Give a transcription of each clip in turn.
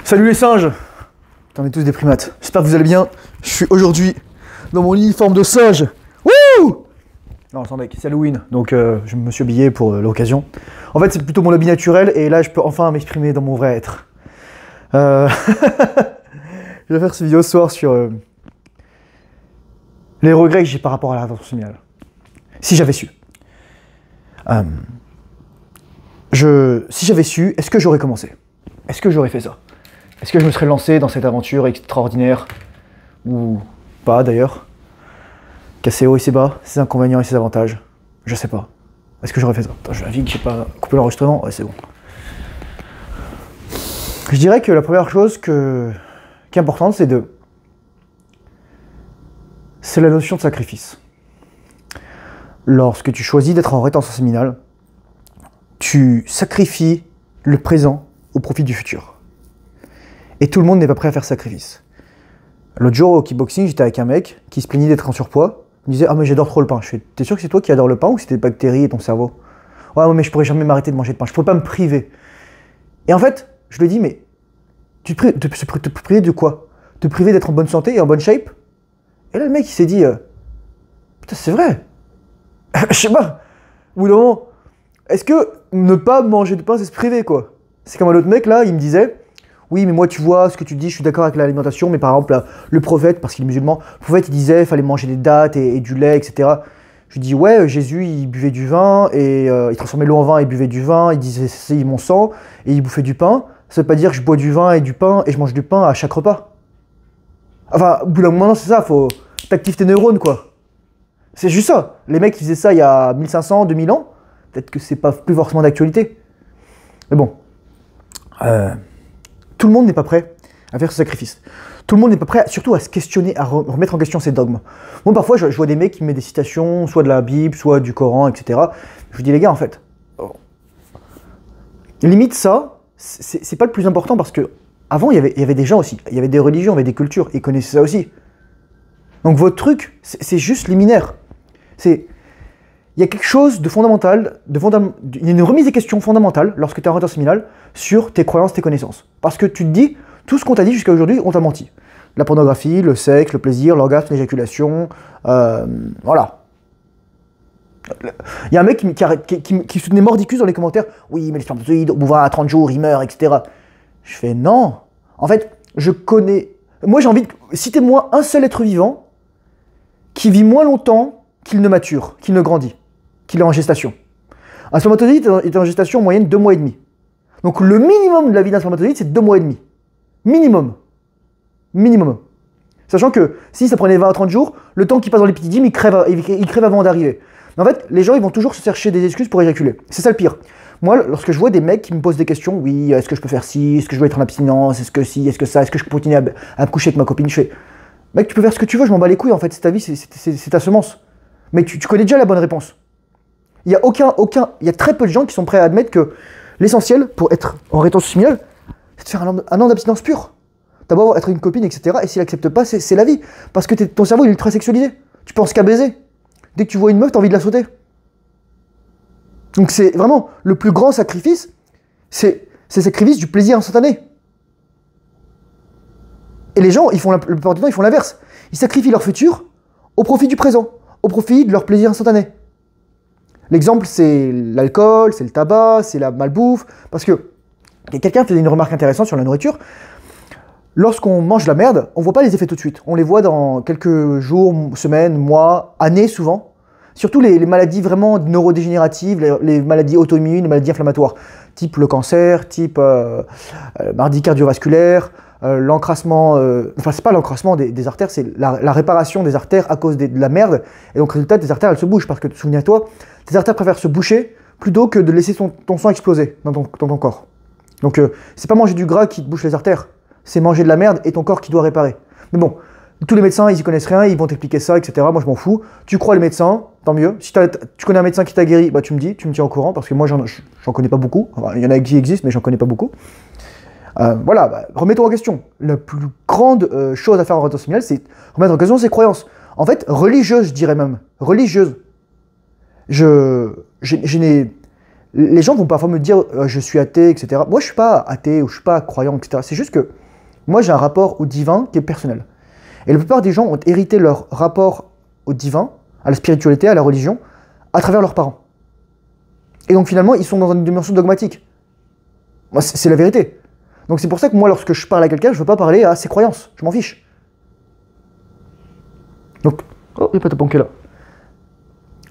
Salut les singes! On est tous des primates. J'espère que vous allez bien. Je suis aujourd'hui dans mon uniforme de singe. Wouh! Non, attendez, c'est Halloween, donc je me suis habillé pour l'occasion. En fait, c'est plutôt mon habit naturel, et là, je peux enfin m'exprimer dans mon vrai être. Je vais faire cette vidéo ce soir sur les regrets que j'ai par rapport à la rétention séminale. Si j'avais su. Si j'avais su, est-ce que j'aurais commencé? Est-ce que j'aurais fait ça? Est-ce que je me serais lancé dans cette aventure extraordinaire? Ou pas d'ailleurs? Qui a ses hauts et ses bas, ses inconvénients et ses avantages? Je sais pas. Est-ce que j'aurais fait ça? Attends, je vérifie que j'ai pas coupé l'enregistrement. Ouais, c'est bon. Je dirais que la première chose qui est importante, c'est la notion de sacrifice. Lorsque tu choisis d'être en rétention séminale, tu sacrifies le présent au profit du futur. Et tout le monde n'est pas prêt à faire ce sacrifice. L'autre jour au kickboxing, j'étais avec un mec qui se plaignait d'être en surpoids. Il me disait « Ah mais j'adore trop le pain ». Je fais « T'es sûr que c'est toi qui adore le pain ou c'est tes bactéries et ton cerveau ?»« Ouais mais je pourrais jamais m'arrêter de manger de pain, je pourrais pas me priver. » Et en fait, je lui dis « Mais tu te priver de quoi? Te priver d'être en bonne santé et en bonne shape ?» Et là le mec il s'est dit « Putain c'est vrai. Je sais pas. Au bout d'un moment, est-ce que ne pas manger de pain c'est se priver quoi? » C'est comme un autre mec là, il me disait « Oui mais moi tu vois ce que tu dis, je suis d'accord avec l'alimentation, mais par exemple là, le prophète, parce qu'il est musulman, le prophète il disait il fallait manger des dattes et du lait, etc. » Je lui dis « Ouais, Jésus il buvait du vin, et il transformait l'eau en vin et il buvait du vin, il disait c'est mon sang, et il bouffait du pain. Ça veut pas dire que je bois du vin et du pain et je mange du pain à chaque repas. » Enfin, au bout d'un moment c'est ça, faut t'activer tes neurones quoi. C'est juste ça. Les mecs qui faisaient ça il y a 1500, 2000 ans, peut-être que c'est pas plus forcément d'actualité. Mais bon. Tout le monde n'est pas prêt à faire ce sacrifice. Tout le monde n'est pas prêt, surtout à se questionner, à remettre en question ses dogmes. Moi, parfois, je vois des mecs qui me mettent des citations, soit de la Bible, soit du Coran, etc. Je vous dis, les gars, en fait, limite ça, c'est pas le plus important parce que avant, il y avait des gens aussi, il y avait des religions, il y avait des cultures, ils connaissaient ça aussi. Donc votre truc, c'est juste liminaire. Il y a quelque chose de fondamental, il y a une remise des questions fondamentale lorsque tu es en rétention séminale sur tes croyances, tes connaissances. Parce que tu te dis, tout ce qu'on t'a dit jusqu'à aujourd'hui, on t'a menti. La pornographie, le sexe, le plaisir, l'orgasme, l'éjaculation, voilà. Il y a un mec qui soutenait mordicus dans les commentaires, oui mais les spermatozoïdes, au bout à 30 jours, ils meurent, etc. Je fais non. En fait, je connais... Moi j'ai envie de... Citez-moi un seul être vivant qui vit moins longtemps qu'il ne mature, qu'il ne grandit, qu'il est en gestation. Un spermatozoïde est en gestation en moyenne 2 mois et demi. Donc le minimum de la vie d'un spermatozoïde, c'est 2 mois et demi. Minimum. Minimum. Sachant que si ça prenait 20 à 30 jours, le temps qu'il passe dans l'épididyme, il crève avant d'arriver. Mais en fait, les gens, ils vont toujours se chercher des excuses pour éjaculer. C'est ça le pire. Moi, lorsque je vois des mecs qui me posent des questions, oui, est-ce que je peux faire ci, est-ce que je dois être en abstinence, est-ce que si, est-ce que ça, est-ce que je peux continuer à me coucher avec ma copine, je fais, mec, tu peux faire ce que tu veux, je m'en bats les couilles, en fait, c'est ta vie, c'est ta semence. Mais tu connais déjà la bonne réponse. Il y a très peu de gens qui sont prêts à admettre que l'essentiel pour être en rétention séminale, c'est de faire un an d'abstinence pure. T'as beau être une copine, etc. Et s'il accepte pas, c'est la vie. Parce que ton cerveau il est ultra sexualisé. Tu penses qu'à baiser. Dès que tu vois une meuf, t'as envie de la sauter. Donc c'est vraiment le plus grand sacrifice, c'est le sacrifice du plaisir instantané. Et les gens, la plupart du temps, ils font l'inverse. Ils sacrifient leur futur au profit du présent, au profit de leur plaisir instantané. L'exemple, c'est l'alcool, c'est le tabac, c'est la malbouffe. Parce que quelqu'un faisait une remarque intéressante sur la nourriture. Lorsqu'on mange de la merde, on ne voit pas les effets tout de suite. On les voit dans quelques jours, semaines, mois, années souvent. Surtout les maladies vraiment neurodégénératives, les maladies auto-immunes, les maladies inflammatoires. Type le cancer, type maladie cardiovasculaire, l'encrassement... enfin, c'est pas l'encrassement des artères, c'est la réparation des artères à cause de la merde. Et donc, résultat, tes artères, elles se bougent. Parce que, souviens-toi, tes artères préfèrent se boucher plutôt que de laisser ton sang exploser dans ton corps. Donc, c'est pas manger du gras qui te bouche les artères. C'est manger de la merde et ton corps qui doit réparer. Mais bon, tous les médecins, ils y connaissent rien, ils vont t'expliquer ça, etc. Moi, je m'en fous. Tu crois les médecins, tant mieux. Si tu connais un médecin qui t'a guéri, bah tu me tiens au courant, parce que moi, j'en connais pas beaucoup. Enfin, il y en a qui existent, mais j'en connais pas beaucoup. Voilà, remets-toi en question. La plus grande chose à faire en rétention séminale, c'est remettre en question ses croyances. En fait, religieuses, je dirais même. Religieuses. Les gens vont parfois me dire je suis athée, etc. Moi, je suis pas athée ou je suis pas croyant, etc. C'est juste que moi, j'ai un rapport au divin qui est personnel. Et la plupart des gens ont hérité leur rapport au divin, à la spiritualité, à la religion, à travers leurs parents. Et donc finalement, ils sont dans une dimension dogmatique. Moi, c'est la vérité. Donc c'est pour ça que moi, lorsque je parle à quelqu'un, je ne veux pas parler à ses croyances. Je m'en fiche. Donc, oh, il n'y a pas de banquet là.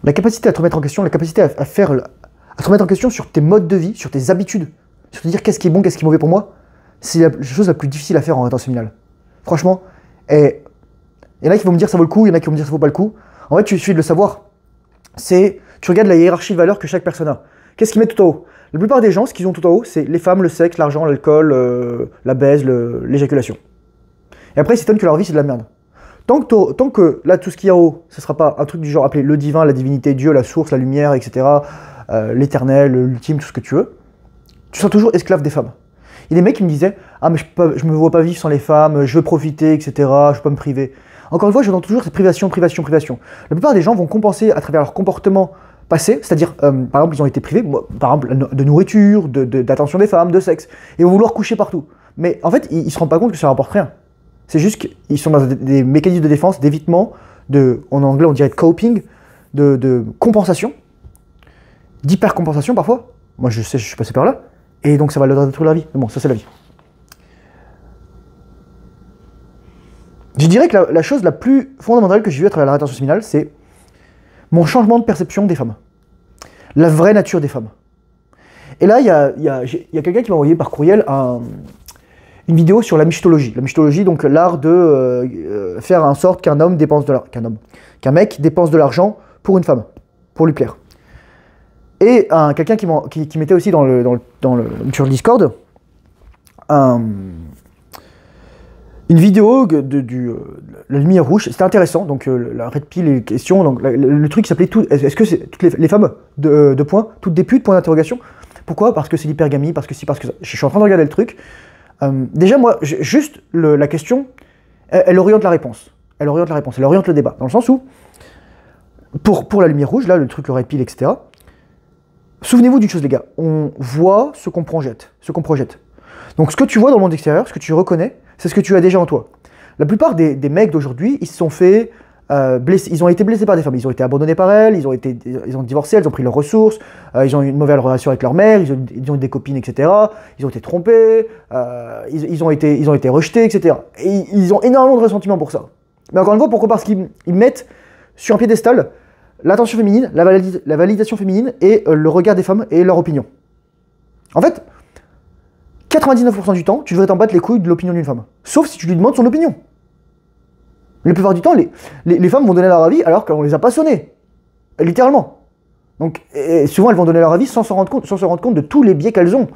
La capacité à te remettre en question, la capacité à te remettre en question sur tes modes de vie, sur tes habitudes, sur te dire qu'est-ce qui est bon, qu'est-ce qui est mauvais pour moi, c'est la chose la plus difficile à faire en orientation séminale. Franchement, et il y en a qui vont me dire ça vaut le coup, il y en a qui vont me dire ça vaut pas le coup. En fait, il suffit de le savoir. Tu regardes la hiérarchie de valeurs que chaque personne a. Qu'est-ce qu'ils mettent tout en haut? La plupart des gens, ce qu'ils ont tout en haut, c'est les femmes, le sexe, l'argent, l'alcool, la baise, l'éjaculation. Et après, ils s'étonnent que leur vie, c'est de la merde. Tant que là, tout ce qu'il y a en haut, ce ne sera pas un truc du genre appelé le divin, la divinité, Dieu, la source, la lumière, etc., l'éternel, l'ultime, tout ce que tu veux, tu seras toujours esclave des femmes. Il y a des mecs qui me disaient « Ah, mais je me vois pas vivre sans les femmes, je veux profiter, etc., je veux pas me priver. » Encore une fois, j'entends toujours cette privation. La plupart des gens vont compenser à travers leur comportement passé, c'est-à-dire, par exemple, ils ont été privés, par exemple, de nourriture, d'attention des femmes, de sexe, et vont vouloir coucher partout. Mais en fait, ils se rendent pas compte que ça rapporte rien. C'est juste qu'ils sont dans des mécanismes de défense, d'évitement, en anglais on dirait de coping, de compensation, d'hypercompensation parfois. Moi je sais, je suis passé par là, et donc ça va leur détruire la vie. Mais bon, ça c'est la vie. Je dirais que la chose la plus fondamentale que j'ai vue à travers la rétention séminale, c'est mon changement de perception des femmes. La vraie nature des femmes. Et là, il y a quelqu'un qui m'a envoyé par courriel une vidéo sur la mixtologie. La mixtologie, donc l'art de faire en sorte qu'un mec dépense de l'argent pour une femme, pour lui plaire. Et quelqu'un qui mettait aussi sur le Discord une vidéo de la lumière rouge. C'était intéressant, donc la red pill et question, donc le truc qui s'appelait est-ce que c'est toutes les femmes de points, toutes des putes, point d'interrogation. Pourquoi? Parce que c'est l'hypergamie, parce que si, parce que ça. Je suis en train de regarder le truc. Déjà, moi, juste la question, elle oriente la réponse. Elle oriente le débat. Dans le sens où, pour la lumière rouge, là, le truc, le red pill, etc., souvenez-vous d'une chose, les gars. On voit ce qu'on projette. Donc, ce que tu vois dans le monde extérieur, ce que tu reconnais, c'est ce que tu as déjà en toi. La plupart des mecs d'aujourd'hui, ils se sont fait blessés. Ils ont été blessés par des femmes. Ils ont été abandonnés par elles, ils ont divorcé, elles ont pris leurs ressources, ils ont eu une mauvaise relation avec leur mère, ils ont eu des copines, etc. Ils ont été trompés, ils ont été rejetés, etc. Et ils ont énormément de ressentiment pour ça. Mais encore une fois, pourquoi? Parce qu'ils mettent sur un piédestal l'attention féminine, la validation féminine et le regard des femmes et leur opinion. En fait, 99% du temps, tu devrais t'en battre les couilles de l'opinion d'une femme. Sauf si tu lui demandes son opinion. La plupart du temps, les femmes vont donner leur avis alors qu'on les a pas sonnées. Littéralement. Donc, souvent, elles vont donner leur avis sans se rendre compte de tous les biais qu'elles ont.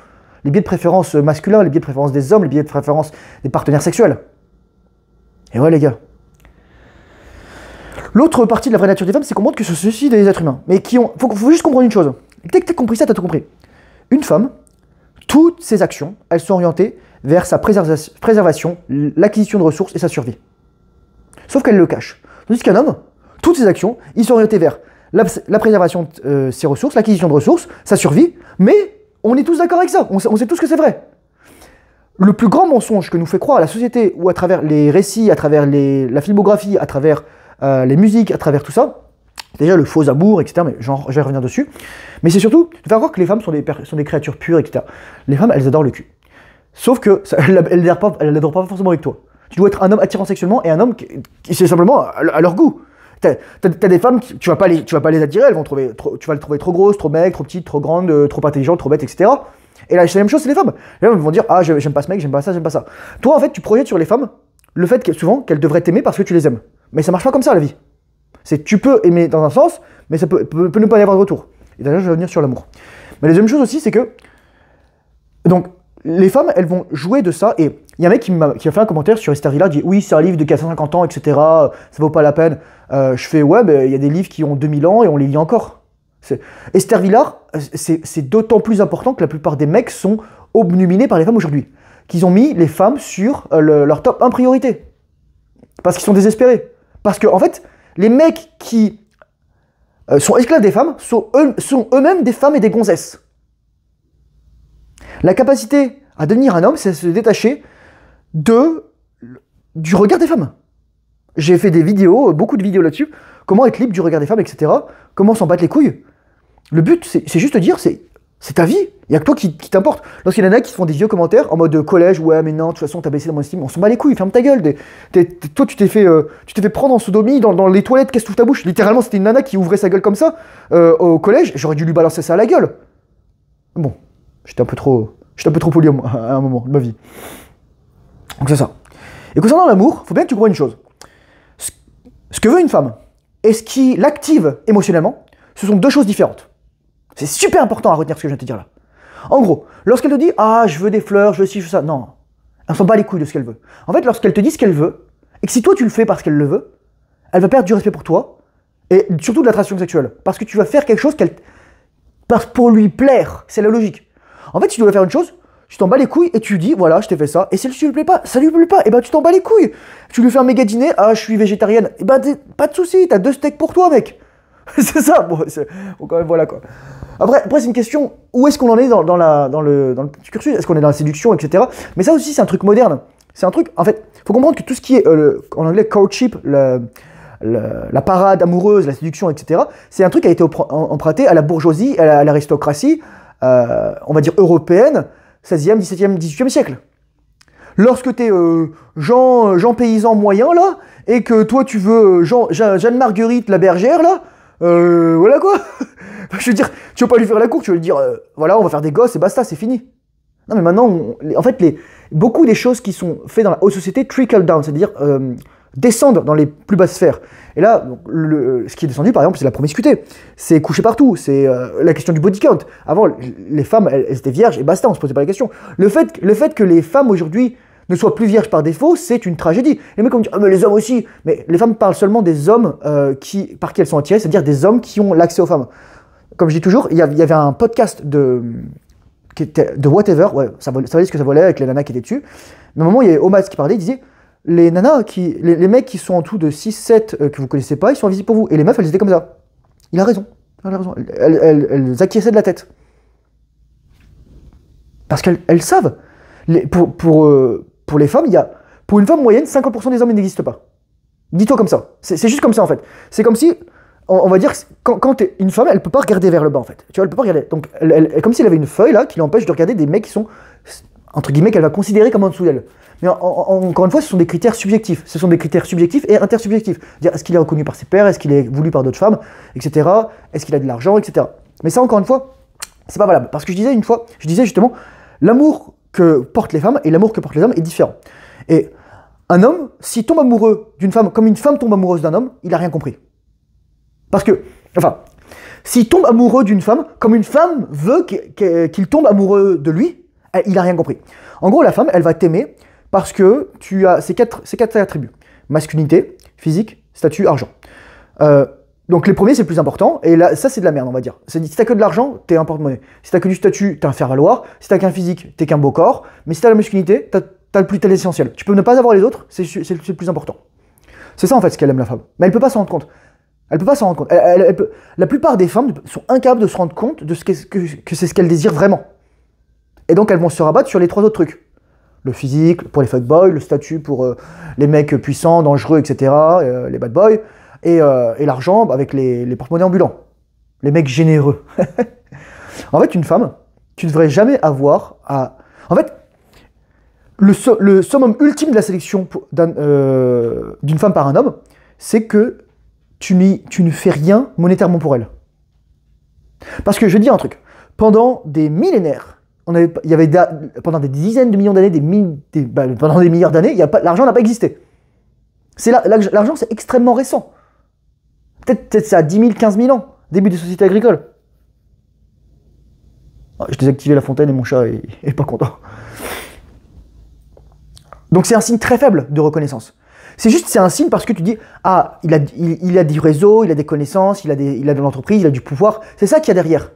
Les biais de préférence masculins, les biais de préférence des hommes, les biais de préférence des partenaires sexuels. Et ouais, les gars. L'autre partie de la vraie nature des femmes, c'est qu'on montre que ceux-ci des êtres humains. Mais faut juste comprendre une chose. Dès que t'as compris ça, t'as tout compris. Une femme, toutes ses actions, elles sont orientées vers sa préservation, l'acquisition de ressources et sa survie. Sauf qu'elle le cache. Tandis qu'un homme, toutes ses actions, ils sont orientés vers la préservation de ses ressources, l'acquisition de ressources, sa survie, mais on est tous d'accord avec ça, on sait tous que c'est vrai. Le plus grand mensonge que nous fait croire la société, ou à travers les récits, à travers la filmographie, à travers les musiques, à travers tout ça, déjà le faux amour, etc., mais je vais revenir dessus, mais c'est surtout de faire croire que les femmes sont des créatures pures, etc. Les femmes, elles adorent le cul. Sauf que elles n'adorent pas forcément avec toi. Tu dois être un homme attirant sexuellement et un homme qui c'est simplement à leur goût. T'as des femmes, tu vas pas les attirer, tu vas les trouver trop grosses, trop maigres, trop petites, trop grandes, trop intelligentes, trop bêtes, etc. Et là, c'est la même chose, c'est les femmes. Les femmes vont dire, ah, j'aime pas ce mec, j'aime pas ça, j'aime pas ça. Toi, en fait, tu projettes sur les femmes le fait souvent qu'elles devraient t'aimer parce que tu les aimes. Mais ça marche pas comme ça, la vie. Tu peux aimer dans un sens, mais ça peut ne pas y avoir de retour. Et d'ailleurs, je vais revenir sur l'amour. Mais la deuxième chose aussi, c'est que, donc, les femmes, elles vont jouer de ça, et il y a un mec qui a fait un commentaire sur Esther Villard, dit oui, c'est un livre de 450 ans, etc., ça vaut pas la peine. Je fais, ouais, mais il y a des livres qui ont 2000 ans et on les lit encore. Esther Villard, c'est d'autant plus important que la plupart des mecs sont obnubilés par les femmes aujourd'hui, qu'ils ont mis les femmes sur leur top 1 priorité. Parce qu'ils sont désespérés. Parce que, en fait, les mecs qui sont esclaves des femmes sont eux-mêmes des femmes et des gonzesses. La capacité à devenir un homme, c'est se détacher du regard des femmes. J'ai fait des vidéos, beaucoup de vidéos là-dessus, comment être libre du regard des femmes, etc. Comment s'en battre les couilles. Le but, c'est juste de dire, c'est ta vie, il n'y a que toi qui t'importe. Lorsqu'il y en a qui font des vieux commentaires en mode collège, ouais mais non, de toute façon t'as baissé dans mon estime, on s'en bat les couilles, ferme ta gueule. Toi tu t'es fait prendre en sodomie dans les toilettes, qu'est-ce que tu ouvres ta bouche. Littéralement c'était une nana qui ouvrait sa gueule comme ça au collège, j'aurais dû lui balancer ça à la gueule. Bon, j'étais un peu trop poli à un moment de ma vie. Donc c'est ça. Et concernant l'amour, faut bien que tu comprennes une chose. Ce que veut une femme et ce qui l'active émotionnellement, ce sont deux choses différentes. C'est super important à retenir ce que je viens de te dire là. En gros, lorsqu'elle te dit « Ah, je veux des fleurs, je veux ci, je veux ça », non. Elle ne s'en bat les couilles de ce qu'elle veut. En fait, lorsqu'elle te dit ce qu'elle veut, et que si toi tu le fais parce qu'elle le veut, elle va perdre du respect pour toi, et surtout de l'attraction sexuelle. Parce que tu vas faire quelque chose pour lui plaire. C'est la logique. En fait, si tu dois faire une chose, tu t'en bats les couilles et tu dis « Voilà, je t'ai fait ça ». Et si ça lui plaît pas, et ben tu t'en bats les couilles. Tu lui fais un méga dîner « Ah, je suis végétarienne ». Et ben pas de soucis, t'as 2 steaks pour toi, mec. C'est ça. Bon, quand même, voilà quoi. Après c'est une question, où est-ce qu'on en est dans le cursus? Est-ce qu'on est dans la séduction, etc. Mais ça aussi, c'est un truc moderne. C'est un truc, en fait, il faut comprendre que tout ce qui est, en anglais, courtship, la parade amoureuse, la séduction, etc., c'est un truc qui a été emprunté à la bourgeoisie, à l'aristocratie, on va dire européenne, 16e, 17e, 18e siècle. Lorsque t'es Jean paysan moyen, là, et que toi, tu veux Jeanne Marguerite la bergère, là, voilà quoi. Je veux dire, tu veux pas lui faire la cour, tu veux lui dire, voilà, on va faire des gosses et basta, c'est fini. Non mais maintenant, en fait, beaucoup des choses qui sont faites dans la haute société trickle down, c'est-à-dire descendent dans les plus basses sphères. Et là, donc, ce qui est descendu, par exemple, c'est la promiscuité, c'est coucher partout, c'est la question du body count. Avant, les femmes, elles étaient vierges et basta, on se posait pas la question. Le fait que les femmes aujourd'hui ne soient plus vierges par défaut, c'est une tragédie. Les mecs vont dire, ah, mais les hommes aussi. Mais les femmes parlent seulement des hommes par qui elles sont attirées, c'est-à-dire des hommes qui ont l'accès aux femmes. Comme je dis toujours, il y avait un podcast de Whatever, ouais, ça valait ce que ça valait avec les nanas qui étaient dessus. Mais à un moment, il y avait Omas qui parlait, il disait, les nanas, les mecs qui sont en dessous de 6-7 que vous connaissez pas, ils sont invisibles pour vous. Et les meufs, elles étaient comme ça. Il a raison. Elles acquiesçaient de la tête. Parce qu'elles savent. Pour les femmes, pour une femme moyenne, 50% des hommes n'existent pas. Dis-toi comme ça. C'est juste comme ça en fait. C'est comme si, on va dire, quand t'es une femme, elle peut pas regarder vers le bas en fait. Tu vois, elle peut pas regarder. Donc, comme si elle avait une feuille là qui l'empêche de regarder des mecs qui sont, entre guillemets, qu'elle va considérer comme en dessous d'elle. Mais encore une fois, ce sont des critères subjectifs. Ce sont des critères subjectifs et intersubjectifs. Dire, est-ce qu'il est reconnu par ses pairs, est-ce qu'il est voulu par d'autres femmes, etc. Est-ce qu'il a de l'argent, etc. Mais ça, encore une fois, c'est pas valable. Parce que je disais justement, l'amour que portent les femmes et l'amour que portent les hommes est différent. Et un homme, s'il tombe amoureux d'une femme comme une femme tombe amoureuse d'un homme, il a rien compris. Parce que, enfin, s'il tombe amoureux d'une femme comme une femme veut qu'il tombe amoureux de lui, il a rien compris. En gros, la femme, elle va t'aimer parce que tu as ces quatre attributs. Masculinité, physique, statut, argent. Donc les premiers, c'est le plus important, et là, ça c'est de la merde, on va dire. Si t'as que de l'argent, t'es un porte-monnaie. Si t'as que du statut, t'es un faire-valoir. Si t'as qu'un physique, t'es qu'un beau corps. Mais si t'as la masculinité, t'as l'essentiel. Tu peux ne pas avoir les autres, c'est le plus important. C'est ça en fait ce qu'elle aime la femme. Mais elle peut pas s'en rendre compte. Elle peut pas s'en rendre compte. La plupart des femmes sont incapables de se rendre compte de que c'est ce qu'elles désirent vraiment. Et donc elles vont se rabattre sur les 3 autres trucs. Le physique pour les fuckboys, le statut pour les mecs puissants, dangereux, etc., les bad boys. Et l'argent avec les porte-monnaies ambulants. Les mecs généreux. En fait, une femme, tu ne devrais jamais avoir à... En fait, le summum ultime de la sélection d'une femme par un homme, c'est que tu ne fais rien monétairement pour elle. Parce que je vais te dire un truc. Pendant des millénaires, pendant des dizaines de millions d'années, pendant des milliards d'années, l'argent n'a pas existé. L'argent, c'est extrêmement récent. Peut-être ça a 10 000, 15 000 ans, début des sociétés agricoles. Oh, j'ai désactivé la fontaine et mon chat est pas content. Donc c'est un signe très faible de reconnaissance. C'est un signe parce que tu dis, ah, il a du réseau, il a des connaissances, il a de l'entreprise, il a du pouvoir. C'est ça qu'il y a derrière.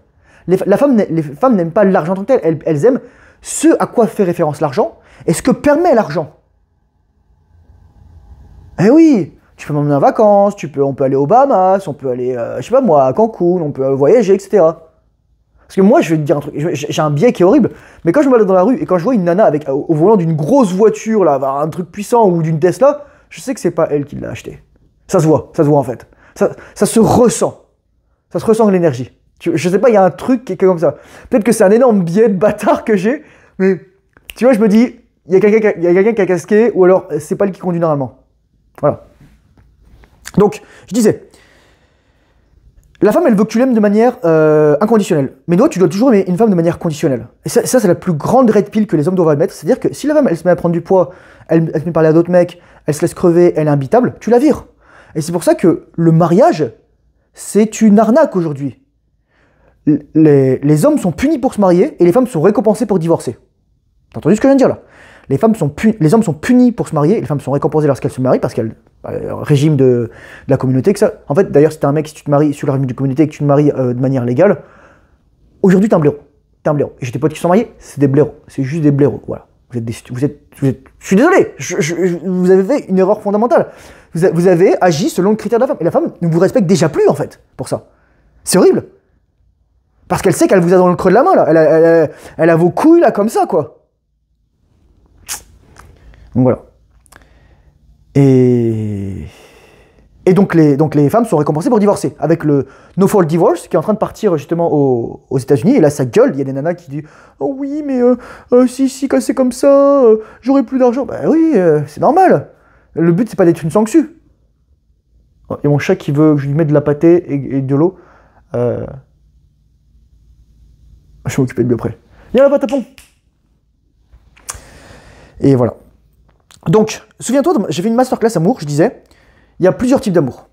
Les femmes n'aiment pas l'argent en tant que tel, elles aiment ce à quoi fait référence l'argent et ce que permet l'argent. Eh oui, tu peux m'emmener en vacances, on peut aller aux Bahamas, on peut aller, je sais pas moi, à Cancun, on peut voyager, etc. Parce que moi, je vais te dire un truc, j'ai un biais qui est horrible, mais quand je me balade dans la rue et quand je vois une nana avec, au volant d'une grosse voiture, là, un truc puissant ou d'une Tesla, je sais que c'est pas elle qui l'a acheté. Ça se voit en fait. Ça se ressent. Ça se ressent de l'énergie. Je sais pas, il y a un truc qui est comme ça. Peut-être que c'est un énorme biais de bâtard que j'ai, mais tu vois, je me dis, il y a quelqu'un qui a casqué, ou alors c'est pas elle qui conduit normalement. Voilà. Donc, je disais, la femme, elle veut que tu l'aimes de manière inconditionnelle. Mais toi, tu dois toujours aimer une femme de manière conditionnelle. Et ça c'est la plus grande red pill que les hommes doivent admettre. C'est-à-dire que si la femme, elle se met à prendre du poids, elle se met à parler à d'autres mecs, elle se laisse crever, elle est imbitable, tu la vires. Et c'est pour ça que le mariage, c'est une arnaque aujourd'hui. Les hommes sont punis pour se marier et les femmes sont récompensées pour divorcer. T'as entendu ce que je viens de dire là? Les hommes sont punis pour se marier et les femmes sont récompensées lorsqu'elles se marient parce qu'elles régime de la communauté que ça. En fait, d'ailleurs, si t'es un mec, si tu te maries sur le régime de communauté et que tu te maries de manière légale, aujourd'hui t'es un blaireau. T'es un blaireau. Et j'ai des potes qui sont mariés, c'est des blaireaux. C'est juste des blaireaux. Voilà. Je suis désolé. Vous avez fait une erreur fondamentale. Vous avez agi selon le critère de la femme. Et la femme ne vous respecte déjà plus en fait pour ça. C'est horrible. Parce qu'elle sait qu'elle vous a dans le creux de la main là. Elle a vos couilles là comme ça quoi. Donc voilà. Et donc les femmes sont récompensées pour divorcer, avec le No Fault Divorce qui est en train de partir justement aux États-Unis. Et là, ça gueule. Il y a des nanas qui disent oh oui, mais si quand c'est comme ça, j'aurai plus d'argent. Bah oui, c'est normal. Le but, c'est pas d'être une sangsue. Oh, et mon chat qui veut que je lui mette de la pâtée et de l'eau. Je vais m'occuper de lui après. Viens là-bas, tapon. Et voilà. Donc, souviens-toi, j'ai fait une masterclass amour, je disais, il y a plusieurs types d'amour.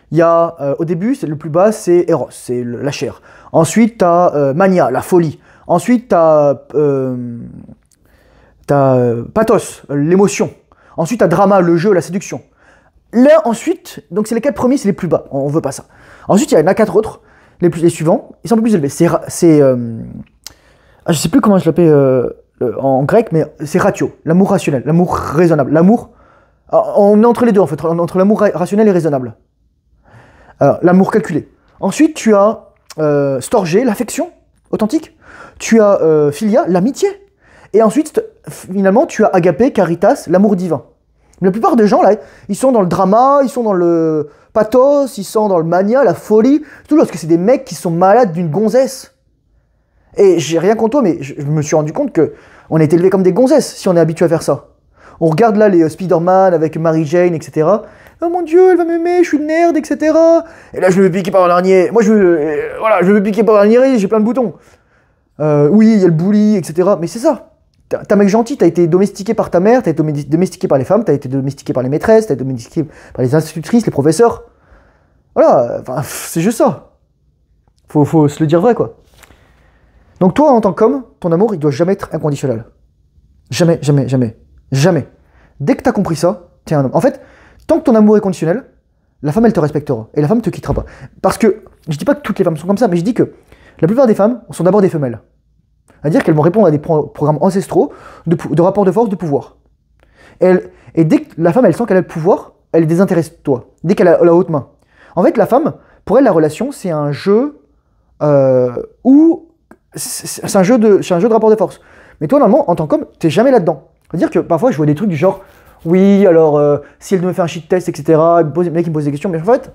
Il y a, au début, le plus bas, c'est Eros, c'est la chair. Ensuite, tu as Mania, la folie. Ensuite, tu as Pathos, l'émotion. Ensuite, tu as Drama, le jeu, la séduction. Là, ensuite, donc c'est les 4 premiers, c'est les plus bas, on veut pas ça. Ensuite, il y en a 4 autres, les suivants, ils sont un peu plus élevés. Je sais plus comment je l'appelle en grec, mais c'est ratio, l'amour rationnel, l'amour raisonnable. L'amour, on est entre les deux en fait, entre l'amour rationnel et raisonnable. L'amour calculé. Ensuite, tu as storgé, l'affection authentique. Tu as philia, l'amitié. Et ensuite, finalement, tu as agapé, caritas, l'amour divin. La plupart des gens, là, ils sont dans le drama, ils sont dans le pathos, ils sont dans le mania, la folie. Surtout lorsque c'est des mecs qui sont malades d'une gonzesse. Et j'ai rien contre toi, mais je me suis rendu compte que on est élevé comme des gonzesses si on est habitué à faire ça. On regarde là les Spider-Man avec Mary Jane, etc. Oh mon Dieu, elle va m'aimer, je suis une nerd, etc. Et là, je me piquer par un harnier. Moi, je veux me piquer par un harnier, j'ai plein de boutons. Oui, il y a le bully, etc. Mais c'est ça. T'as un mec gentil, t'as été domestiqué par ta mère, t'as été domestiqué par les femmes, t'as été domestiqué par les maîtresses, t'as été domestiqué par les institutrices, les professeurs. Voilà, enfin, c'est juste ça. Faut se le dire vrai, quoi. Donc toi, en tant qu'homme, ton amour, il doit jamais être inconditionnel. Jamais, jamais, jamais. Jamais. Dès que t'as compris ça, t'es un homme. En fait, tant que ton amour est conditionnel, la femme, elle te respectera. Et la femme te quittera pas. Parce que, je dis pas que toutes les femmes sont comme ça, mais je dis que la plupart des femmes sont d'abord des femelles. C'est-à-dire qu'elles vont répondre à des programmes ancestraux de rapports de force, de pouvoir. Et dès que la femme, elle sent qu'elle a le pouvoir, elle est désintéressée de toi. Dès qu'elle a la haute main. En fait, la femme, pour elle, la relation, c'est un jeu où... C'est un jeu de rapport de force. Mais toi, normalement, en tant qu'homme, t'es jamais là-dedans. C'est-à-dire que parfois, je vois des trucs du genre, oui, alors, si elle me fait un shit test, etc., le mec, il me pose des questions, mais en fait,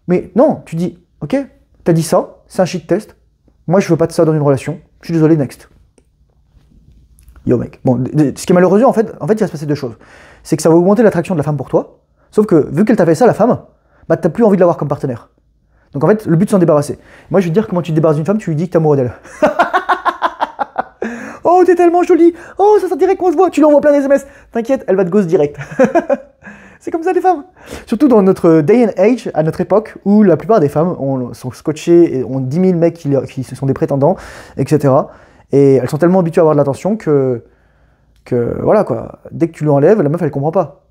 mais non, tu dis, ok, t'as dit ça, c'est un shit test, moi, je veux pas de ça dans une relation, je suis désolé, next. Yo, mec. Bon, ce qui est malheureux, en fait, il va se passer deux choses. C'est que ça va augmenter l'attraction de la femme pour toi, sauf que, vu qu'elle t'a fait ça, la femme, bah, t'as plus envie de l'avoir comme partenaire. Donc en fait, le but c'est s'en débarrasser. Moi je vais te dire comment tu te débarrasses d'une femme, tu lui dis que t'es amoureux d'elle. Oh, t'es tellement jolie. Oh, ça dirait qu'on se voit. Tu lui envoies plein d'SMS. T'inquiète, elle va te ghost direct. C'est comme ça les femmes. Surtout dans notre day and age, à notre époque, où la plupart des femmes sont scotchées et ont 10 000 mecs qui sont des prétendants, etc. Et elles sont tellement habituées à avoir de l'attention que voilà quoi. Dès que tu lui enlèves, la meuf elle comprend pas.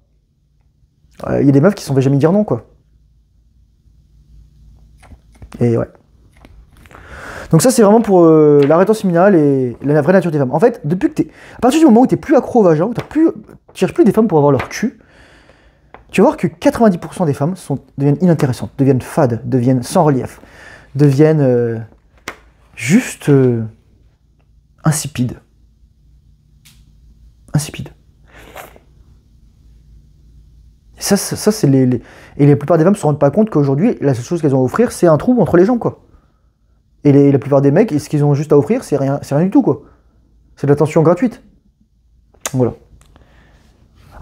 Il y a des meufs qui sont jamais dire non quoi. Et ouais. Donc ça c'est vraiment pour la rétention séminale et la vraie nature des femmes. En fait, depuis que t'es... À partir du moment où t'es plus accro au vagin, où tu cherches plus des femmes pour avoir leur cul, tu vas voir que 90% des femmes deviennent inintéressantes, deviennent fades, deviennent sans relief, deviennent... juste insipide. Insipide. Et ça c'est et la plupart des femmes se rendent pas compte qu'aujourd'hui, la seule chose qu'elles ont à offrir, c'est un trou entre les jambes, quoi. Et la plupart des mecs, ce qu'ils ont juste à offrir, c'est rien du tout, quoi. C'est de l'attention gratuite. Voilà.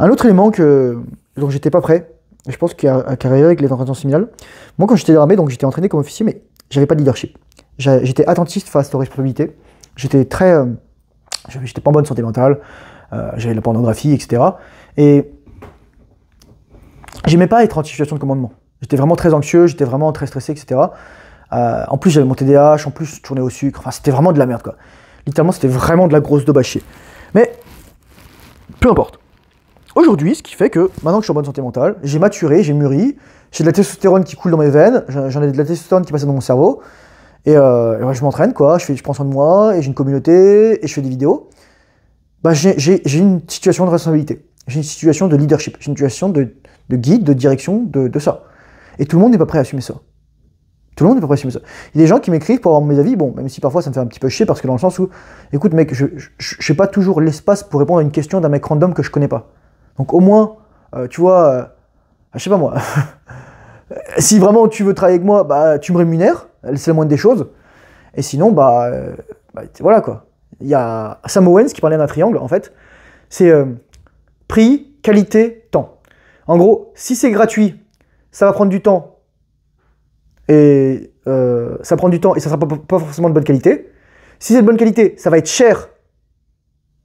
Un autre élément dont j'étais pas prêt, et je pense qu'il y a arrivé avec les entraînements séminales. Moi, quand j'étais dans l'armée, donc j'étais entraîné comme officier, mais j'avais pas de leadership. J'étais attentiste face aux responsabilités. J'étais pas en bonne santé mentale. J'avais de la pornographie, etc. Et j'aimais pas être en situation de commandement. J'étais vraiment très anxieux, j'étais vraiment très stressé, etc. En plus, j'avais mon TDAH, en plus, je tournais au sucre. Enfin, c'était vraiment de la merde, quoi. Littéralement, c'était vraiment de la grosse daube à chier. Mais, peu importe. Aujourd'hui, ce qui fait que, maintenant que je suis en bonne santé mentale, j'ai maturé, j'ai mûri, j'ai de la testostérone qui coule dans mes veines, j'en ai de la testostérone qui passe dans mon cerveau, et ouais, je m'entraîne, quoi, je prends soin de moi, et j'ai une communauté, et je fais des vidéos. Bah, j'ai une situation de responsabilité, j'ai une situation de leadership, j'ai une situation de guide, de direction, de ça. Et tout le monde n'est pas prêt à assumer ça. Tout le monde n'est pas prêt à assumer ça. Il y a des gens qui m'écrivent pour avoir mes avis, bon, même si parfois ça me fait un petit peu chier, parce que dans le sens où, écoute mec, je n'ai pas toujours l'espace pour répondre à une question d'un mec random que je connais pas. Donc au moins, tu vois, je sais pas moi, si vraiment tu veux travailler avec moi, bah tu me rémunères, c'est la moindre des choses. Et sinon, voilà quoi. Il y a Sam Owens qui parlait d'un triangle, en fait. C'est prix, qualité, temps. En gros, si c'est gratuit, ça va prendre du temps. Et ça prend du temps et ça sera pas forcément de bonne qualité. Si c'est de bonne qualité, ça va être cher.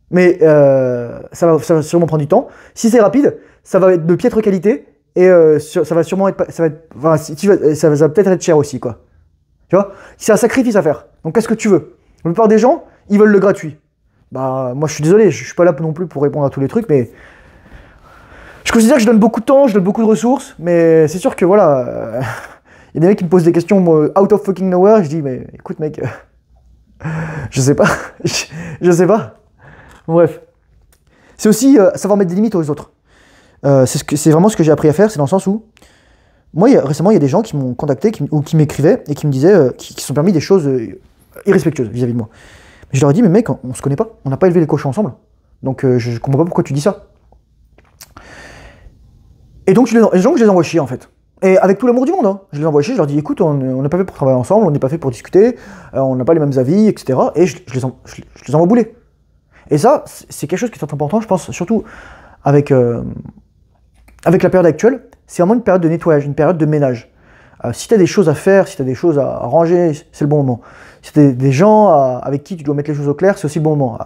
Mais ça va sûrement prendre du temps. Si c'est rapide, ça va être de piètre qualité et ça va sûrement être, ça va peut-être être cher aussi, quoi. Tu vois, c'est un sacrifice à faire. Donc qu'est-ce que tu veux? La plupart des gens, ils veulent le gratuit. Bah moi je suis désolé, je suis pas là non plus pour répondre à tous les trucs, mais je considère que je donne beaucoup de temps, je donne beaucoup de ressources, mais c'est sûr que voilà, il y a des mecs qui me posent des questions out of fucking nowhere, je dis mais écoute mec, je sais pas, je sais pas. Bref. C'est aussi savoir mettre des limites aux autres. C'est vraiment ce que j'ai appris à faire, c'est dans le sens où, moi, récemment, il y a des gens qui m'ont contacté, ou qui m'écrivaient, et qui me disaient, qui se sont permis des choses irrespectueuses vis-à-vis de moi. Mais je leur ai dit, mais mec, on se connaît pas, on n'a pas élevé les cochons ensemble. Donc je comprends pas pourquoi tu dis ça. Et donc, je les envoie chier, en fait. Et avec tout l'amour du monde, hein. Je les envoie chier, je leur dis, écoute, on n'est pas fait pour travailler ensemble, on n'est pas fait pour discuter, on n'a pas les mêmes avis, etc. Et je les envoie bouler. Et ça, c'est quelque chose qui est important, je pense, surtout avec la période actuelle. C'est vraiment une période de nettoyage, une période de ménage. Si tu as des choses à faire, si tu as des choses à ranger, c'est le bon moment. Si tu as des gens avec qui tu dois mettre les choses au clair, c'est aussi le bon moment.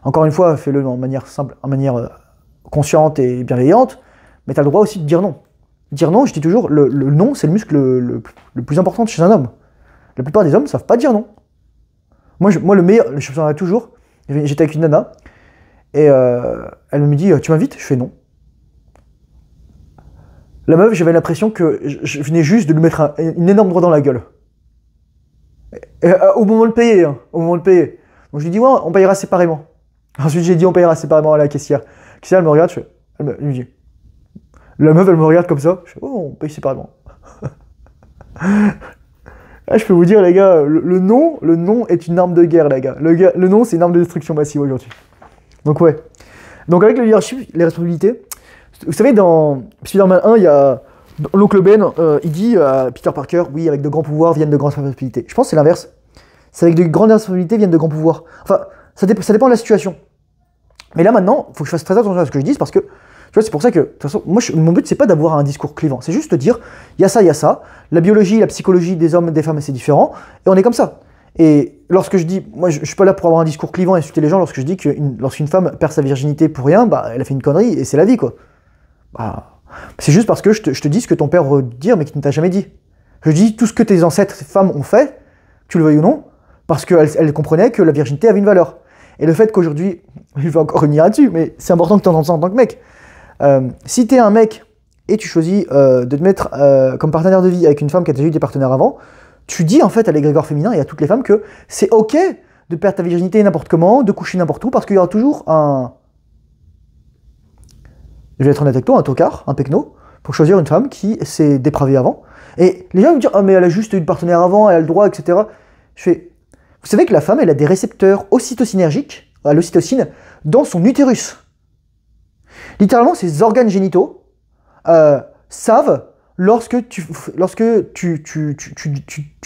Encore une fois, fais-le en manière simple, en manière consciente et bienveillante, mais tu as le droit aussi de dire non. Dire non, je dis toujours, le non, c'est le muscle le plus important chez un homme. La plupart des hommes ne savent pas dire non. Moi, le meilleur, je me souviens toujours, j'étais avec une nana, et elle me dit, tu m'invites? Je fais non. La meuf, j'avais l'impression que je venais juste de lui mettre une énorme droite dans la gueule. Au moment de le payer, hein, au moment de le payer. Donc je lui dis, ouais, on payera séparément. Ensuite, j'ai dit, on payera séparément à la caissière. La caissière, elle me regarde, elle me dit, la meuf, elle me regarde comme ça, je fais, oh, on paye séparément. Là, je peux vous dire, les gars, le non est une arme de guerre, les gars. Le non, c'est une arme de destruction massive aujourd'hui. Donc, ouais. Donc, avec le leadership, les responsabilités, vous savez, dans Spider-Man 1, il y a l'oncle Ben, il dit à Peter Parker, oui, avec de grands pouvoirs viennent de grandes responsabilités. Je pense que c'est l'inverse. C'est avec de grandes responsabilités viennent de grands pouvoirs. Enfin, ça dépend de la situation. Mais là, maintenant, il faut que je fasse très attention à ce que je dise parce que, tu vois, c'est pour ça que, de toute façon, moi, mon but, c'est pas d'avoir un discours clivant. C'est juste de dire, il y a ça. La biologie, la psychologie des hommes et des femmes, c'est différent. Et on est comme ça. Et lorsque je dis, moi, je suis pas là pour avoir un discours clivant et insulter les gens. Lorsque je dis que lorsqu'une femme perd sa virginité pour rien, bah, elle a fait une connerie et c'est la vie, quoi. Bah, c'est juste parce que je te dis ce que ton père veut dire, mais qu'il ne t'a jamais dit. Je dis tout ce que tes ancêtres femmes ont fait, tu le veuilles ou non, parce qu'elles comprenaient que la virginité avait une valeur. Et le fait qu'aujourd'hui, je vais encore revenir là-dessus, mais c'est important que tu entendes ça en tant que mec. Si t'es un mec et tu choisis de te mettre comme partenaire de vie avec une femme qui a déjà eu des partenaires avant, tu dis en fait à l'égrégore féminin et à toutes les femmes que c'est ok de perdre ta virginité n'importe comment, de coucher n'importe où, parce qu'il y aura toujours je vais être honnête avec toi, un tocard, un pecno, pour choisir une femme qui s'est dépravée avant. Et les gens me disent, ah mais elle a juste eu de partenaire avant, elle a le droit, etc. Je fais, Vous savez que la femme, elle a des récepteurs ocytocinergiques, à l'ocytocine, dans son utérus. Littéralement, ses organes génitaux savent lorsque tu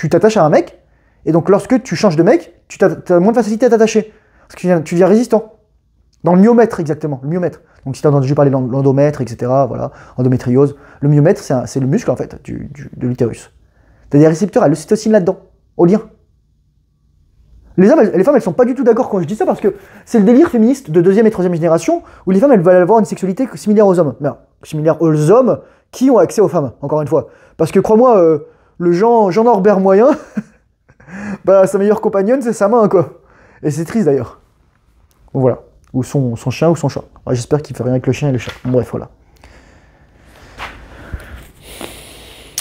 t'attaches à un mec, et donc lorsque tu changes de mec, tu as moins de facilité à t'attacher. Parce que tu deviens résistant. Dans le myomètre, exactement, le myomètre. Donc si tu as entendu parler de l'endomètre, etc., voilà, endométriose, le myomètre, c'est le muscle, en fait, de l'utérus. Tu as des récepteurs à l'ocytocine là-dedans, au lien. Les femmes, elles sont pas du tout d'accord quand je dis ça, parce que c'est le délire féministe de deuxième et troisième génération, où les femmes, elles veulent avoir une sexualité similaire aux hommes. Mais similaire aux hommes qui ont accès aux femmes, encore une fois. Parce que crois-moi, le Jean Norbert moyen, bah, sa meilleure compagnonne, c'est sa main, quoi. Et c'est triste, d'ailleurs. Bon, voilà. Ou son chien ou son chat. Ouais, j'espère qu'il fait rien avec le chien et le chat. Bon, bref, voilà.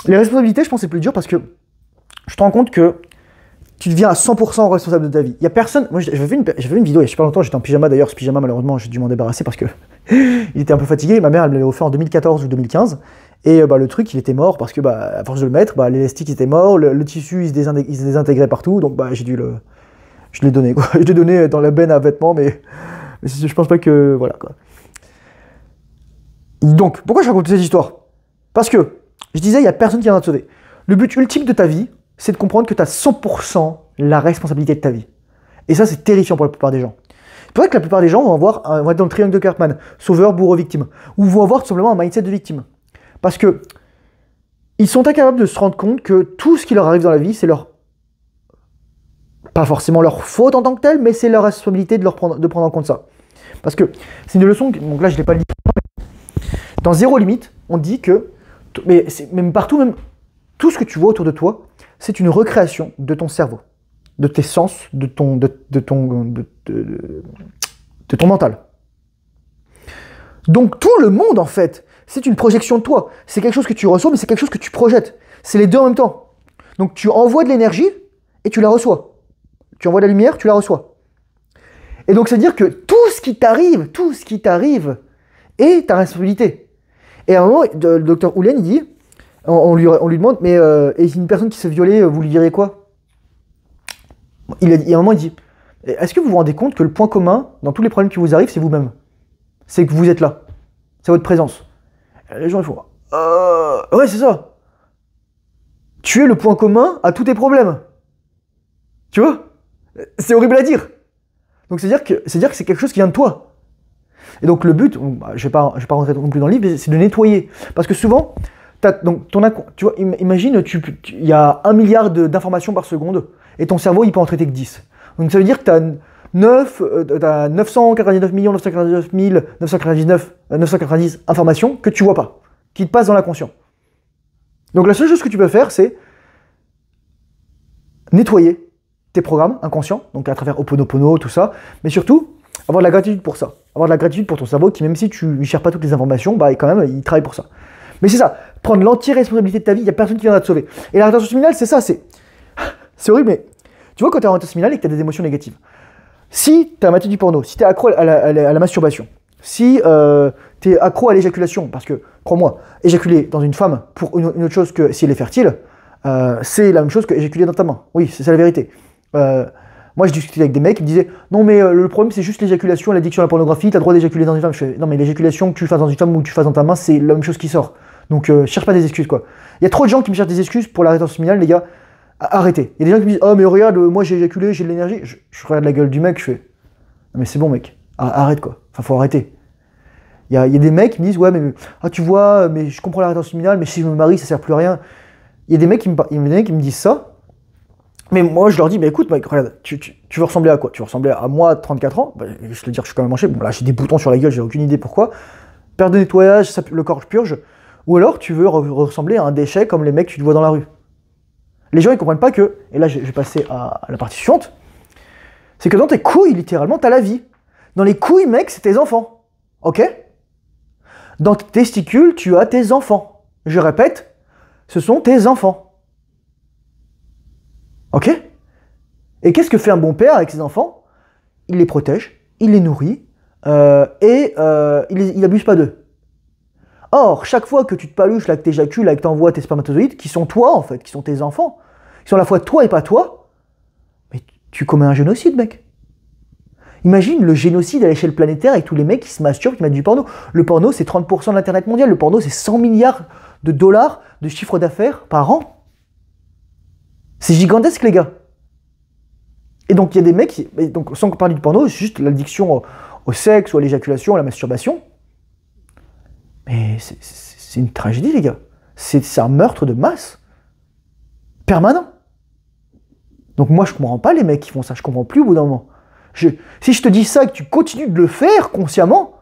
Les responsabilités, je pense, c'est plus dur parce que je te rends compte que tu deviens à 100% responsable de ta vie. Il y a personne. Moi, j'avais fait une vidéo il y a super longtemps. J'étais en pyjama d'ailleurs. Ce pyjama, malheureusement, j'ai dû m'en débarrasser parce que il était un peu fatigué. Ma mère, elle me l'avait offert en 2014 ou 2015. Et le truc, il était mort parce que, à force de le mettre, l'élastique était mort, le tissu, il se désintégrait partout. Donc, je l'ai donné, quoi. Je l'ai donné dans la benne à vêtements, mais je pense pas que. Voilà, quoi. Donc, pourquoi je raconte cette histoire? Parce que, je disais, il n'y a personne qui viendra te sauver. Le but ultime de ta vie, c'est de comprendre que tu as 100% la responsabilité de ta vie. Et ça, c'est terrifiant pour la plupart des gens. C'est vrai que la plupart des gens vont être dans le triangle de Cartman, sauveur, bourreau, victime. Ou vont avoir tout simplement un mindset de victime. Parce que ils sont incapables de se rendre compte que tout ce qui leur arrive dans la vie, c'est leur... Pas forcément leur faute en tant que telle, mais c'est leur responsabilité de prendre en compte ça. Parce que c'est une leçon, donc là je ne l'ai pas dit. Dans Zéro Limite, on dit que, mais même partout, même tout ce que tu vois autour de toi, c'est une recréation de ton cerveau, de tes sens, de ton mental. Donc tout le monde, en fait, c'est une projection de toi. C'est quelque chose que tu reçois, mais c'est quelque chose que tu projettes. C'est les deux en même temps. Donc tu envoies de l'énergie et tu la reçois. Tu envoies de la lumière, tu la reçois. Et donc c'est-à-dire que tout ce qui t'arrive est ta responsabilité. Et à un moment, le docteur Houlian, il dit, on lui demande, mais et une personne qui se violait, vous lui direz quoi? Il y a un moment, il dit, est-ce que vous vous rendez compte que le point commun dans tous les problèmes qui vous arrivent, c'est vous-même? C'est que vous êtes là. C'est votre présence. Et les gens, ils font, ouais, c'est ça. Tu es le point commun à tous tes problèmes. Tu vois? C'est horrible à dire. Donc c'est dire que c'est quelque chose qui vient de toi. Et donc le but, je vais pas rentrer non plus dans le livre, mais c'est de nettoyer. Parce que souvent, tu vois, imagine, il y a 1 milliard d'informations par seconde, et ton cerveau, il peut en traiter que 10. Donc ça veut dire que tu as 999 990 informations que tu vois pas, qui te passent dans l'inconscient. Donc la seule chose que tu peux faire, c'est nettoyer tes programmes inconscients, donc à travers Ho'oponopono, tout ça, mais surtout, avoir de la gratitude pour ça. Avoir de la gratitude pour ton cerveau qui, même si tu ne cherches pas toutes les informations, quand même, il travaille pour ça. Mais c'est ça, prendre l'entière responsabilité de ta vie, il n'y a personne qui viendra te sauver. Et la rétention séminale, c'est ça, c'est horrible, mais tu vois, quand tu es en rétention séminale et que tu as des émotions négatives, si tu es amateur du porno, si tu es accro à la masturbation, si tu es accro à l'éjaculation, parce que, crois-moi, éjaculer dans une femme pour une autre chose que si elle est fertile, c'est la même chose que éjaculer dans ta main. Oui, c'est ça la vérité. Moi, je discutais avec des mecs qui me disaient non, mais le problème, c'est juste l'éjaculation, l'addiction à la pornographie, t'as le droit d'éjaculer dans une femme. Je fais non, mais l'éjaculation que tu fasses dans une femme ou que tu fasses dans ta main, c'est la même chose qui sort. Donc, cherche pas des excuses, quoi. Il y a trop de gens qui me cherchent des excuses pour la rétention séminale, les gars. Arrêtez. Il y a des gens qui me disent oh, mais regarde, moi j'ai éjaculé, j'ai de l'énergie. Je regarde la gueule du mec, je fais non, mais c'est bon, mec. Arrête, quoi. Enfin, faut arrêter. Il y a des mecs qui me disent ouais, mais tu vois, mais je comprends la rétention séminale, mais si je me marie, ça sert plus à rien. Il y a des mecs qui me disent ça. Mais moi, je leur dis, mais écoute, mec, regarde, tu veux ressembler à quoi? Tu veux ressembler à moi, 34 ans? Je te dire, je suis quand même manché. Bon, là, j'ai des boutons sur la gueule, j'ai aucune idée pourquoi. Perte de nettoyage, le corps purge. Ou alors, tu veux ressembler à un déchet comme les mecs que tu vois dans la rue. Les gens, ils comprennent pas que, et là, je vais passer à la partie suivante, c'est que dans tes couilles, littéralement, t'as la vie. Dans les couilles, mec, c'est tes enfants. Ok? Dans tes testicules, tu as tes enfants. Je répète, ce sont tes enfants. Ok? Et qu'est-ce que fait un bon père avec ses enfants? Il les protège, il les nourrit, et il n'abuse pas d'eux. Or, chaque fois que tu te paluches, là, que t'éjacules, là, que t'envoies tes spermatozoïdes, qui sont toi, en fait, qui sont tes enfants, qui sont à la fois toi et pas toi, mais tu commets un génocide, mec. Imagine le génocide à l'échelle planétaire avec tous les mecs qui se masturbent, qui mettent du porno. Le porno, c'est 30% de l'internet mondial. Le porno, c'est 100 milliards de dollars de chiffre d'affaires par an. C'est gigantesque, les gars. Et donc, il y a des mecs, donc, sans parler du porno, c'est juste l'addiction au sexe ou à l'éjaculation, à la masturbation. Mais c'est une tragédie, les gars. C'est un meurtre de masse. Permanent. Donc moi, je comprends pas les mecs qui font ça. Je comprends plus au bout d'un moment. Si je te dis ça et que tu continues de le faire consciemment,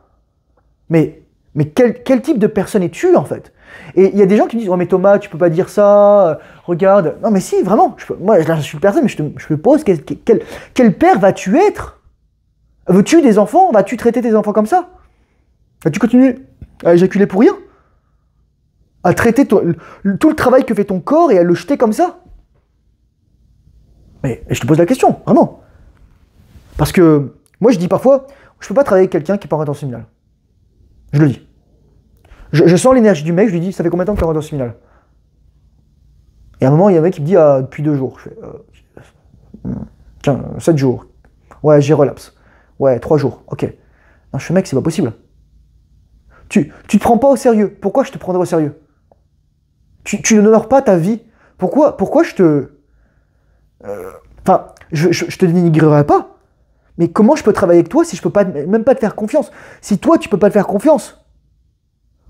mais quel type de personne es-tu, en fait? Et il y a des gens qui me disent « Oh mais Thomas, tu peux pas dire ça, regarde. » Non mais si, vraiment. Moi, je suis personne, mais je me pose, quel père vas-tu être? Veux-tu des enfants? Vas-tu traiter tes enfants comme ça? Vas-tu continuer à éjaculer pour rien? À traiter tout le travail que fait ton corps et à le jeter comme ça? Mais je te pose la question, vraiment. Parce que moi, je dis parfois, je peux pas travailler avec quelqu'un qui est pas en rétention séminale. Je le dis. Je sens l'énergie du mec, je lui dis, ça fait combien de temps que tu es en rétention séminale? Et à un moment, il y a un mec qui me dit, ah, depuis 2 jours. Je fais, 7 jours. Ouais, j'ai relapse. Ouais, 3 jours. Ok. Non, je fais, mec, c'est pas possible. Tu te prends pas au sérieux. Pourquoi je te prendrais au sérieux? Tu n'honores pas ta vie. Pourquoi je te... Enfin, je te dénigrerai pas. Mais comment je peux travailler avec toi si je peux pas, même pas te faire confiance? Si toi, tu peux pas te faire confiance,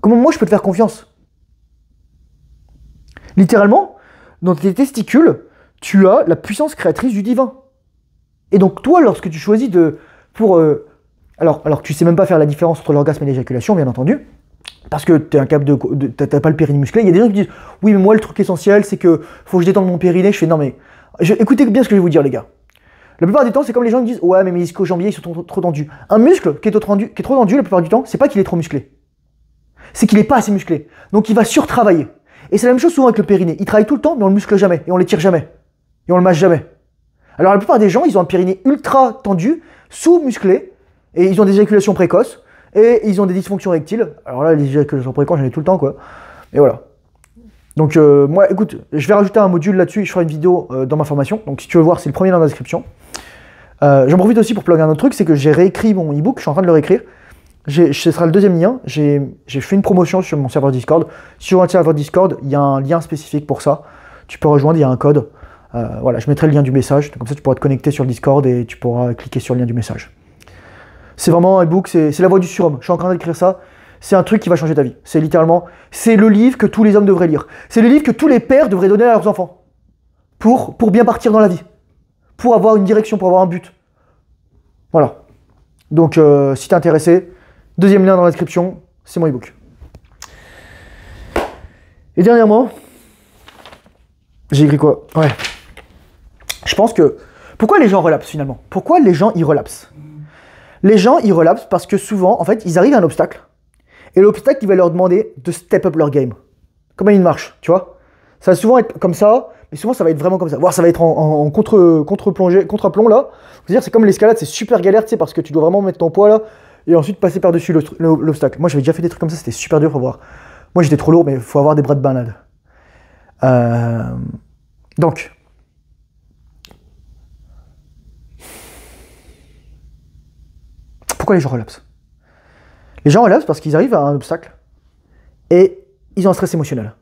comment moi je peux te faire confiance? Littéralement, dans tes testicules, tu as la puissance créatrice du divin. Et donc toi, lorsque tu choisis alors tu sais même pas faire la différence entre l'orgasme et l'éjaculation, bien entendu, parce que tu es incapable t'as pas le périnée musclé. Il y a des gens qui disent, oui, mais moi, le truc essentiel, c'est que faut que je détende mon périnée. Je fais, non mais, écoutez bien ce que je vais vous dire, les gars. La plupart du temps, c'est comme les gens qui disent « Ouais, mais mes ischio-jambiers, ils sont trop tendus. » Un muscle qui est trop tendu, la plupart du temps, c'est pas qu'il est trop musclé. C'est qu'il est pas assez musclé. Donc, il va surtravailler. Et c'est la même chose souvent avec le périnée. Il travaille tout le temps, mais on le muscle jamais. Et on l'étire jamais. Et on le mâche jamais. Alors, la plupart des gens, ils ont un périnée ultra tendu, sous-musclé, et ils ont des éjaculations précoces, et ils ont des dysfonctions rectiles. Alors là, les éjaculations précoces, j'en ai tout le temps, quoi. Et voilà. Donc moi, écoute, je vais rajouter un module là-dessus, je ferai une vidéo dans ma formation. Donc si tu veux voir, c'est le premier dans la description. J'en profite aussi pour plugger un autre truc, c'est que j'ai réécrit mon e-book, je suis en train de le réécrire. Ce sera le deuxième lien. J'ai fait une promotion sur mon serveur Discord. Sur un serveur Discord, il y a un lien spécifique pour ça. Tu peux rejoindre, il y a un code. Voilà, je mettrai le lien du message. Comme ça, tu pourras te connecter sur le Discord et tu pourras cliquer sur le lien du message. C'est vraiment un e-book, c'est la voie du surhomme. Je suis en train d'écrire ça. C'est un truc qui va changer ta vie. C'est littéralement, c'est le livre que tous les hommes devraient lire. C'est le livre que tous les pères devraient donner à leurs enfants. Pour bien partir dans la vie. Pour avoir une direction, pour avoir un but. Voilà. Donc, si t'es intéressé, deuxième lien dans la description, c'est mon e-book. Et dernièrement, j'ai écrit quoi? Ouais. Je pense que... Pourquoi les gens relapsent finalement? Pourquoi les gens y relapsent? Les gens y relapsent parce que souvent, en fait, ils arrivent à un obstacle. Et l'obstacle, il va leur demander de step up leur game. Comment il marche, tu vois? Ça va souvent être comme ça, mais souvent ça va être vraiment comme ça. Voire ça va être en contre-plomb là. C'est-à-dire c'est comme l'escalade, c'est super galère, tu sais, parce que tu dois vraiment mettre ton poids là, et ensuite passer par-dessus l'obstacle. Moi j'avais déjà fait des trucs comme ça, c'était super dur, faut voir. Moi j'étais trop lourd, mais il faut avoir des bras de balade. Donc... Pourquoi les gens relapsent? Les gens relapsent parce qu'ils arrivent à un obstacle et ils ont un stress émotionnel.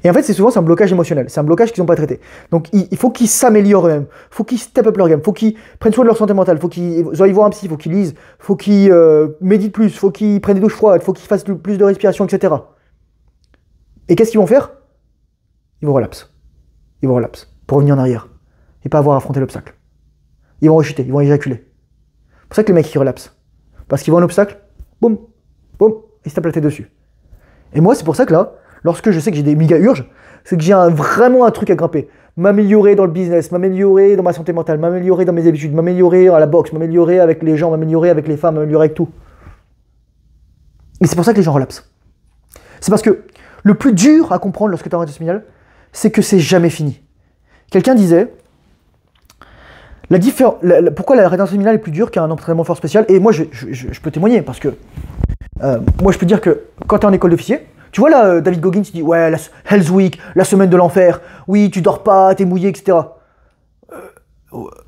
Et en fait, c'est souvent un blocage émotionnel, c'est un blocage qu'ils n'ont pas traité. Donc il faut qu'ils s'améliorent eux-mêmes, il faut qu'ils step up leur game, il faut qu'ils prennent soin de leur santé mentale, il faut qu'ils aillent voir un psy, il faut qu'ils lisent, il faut qu'ils méditent plus, il faut qu'ils prennent des douches froides, il faut qu'ils fassent plus de respiration, etc. Et qu'est-ce qu'ils vont faire? Ils vont relapser. Ils vont relapser pour revenir en arrière et pas avoir affronté l'obstacle. Ils vont rechuter, ils vont éjaculer. C'est pour ça que les mecs ils relapsent. Parce qu'ils voient un obstacle, boum, boum, ils se tapent la tête dessus. Et moi, c'est pour ça que là, lorsque je sais que j'ai des méga urges, c'est que j'ai vraiment un truc à grimper. M'améliorer dans le business, m'améliorer dans ma santé mentale, m'améliorer dans mes habitudes, m'améliorer à la boxe, m'améliorer avec les gens, m'améliorer avec les femmes, m'améliorer avec tout. Et c'est pour ça que les gens relapsent. C'est parce que le plus dur à comprendre lorsque tu as un rétention séminale, c'est que c'est jamais fini. Quelqu'un disait... pourquoi la rétention séminale est plus dure qu'un entraînement fort spécial? Et moi, je peux témoigner, parce que moi, je peux dire que quand tu es en école d'officier, tu vois là, David Goggins, il dit « Ouais, Hell's Week, la semaine de l'enfer, oui, tu dors pas, t'es mouillé, etc. »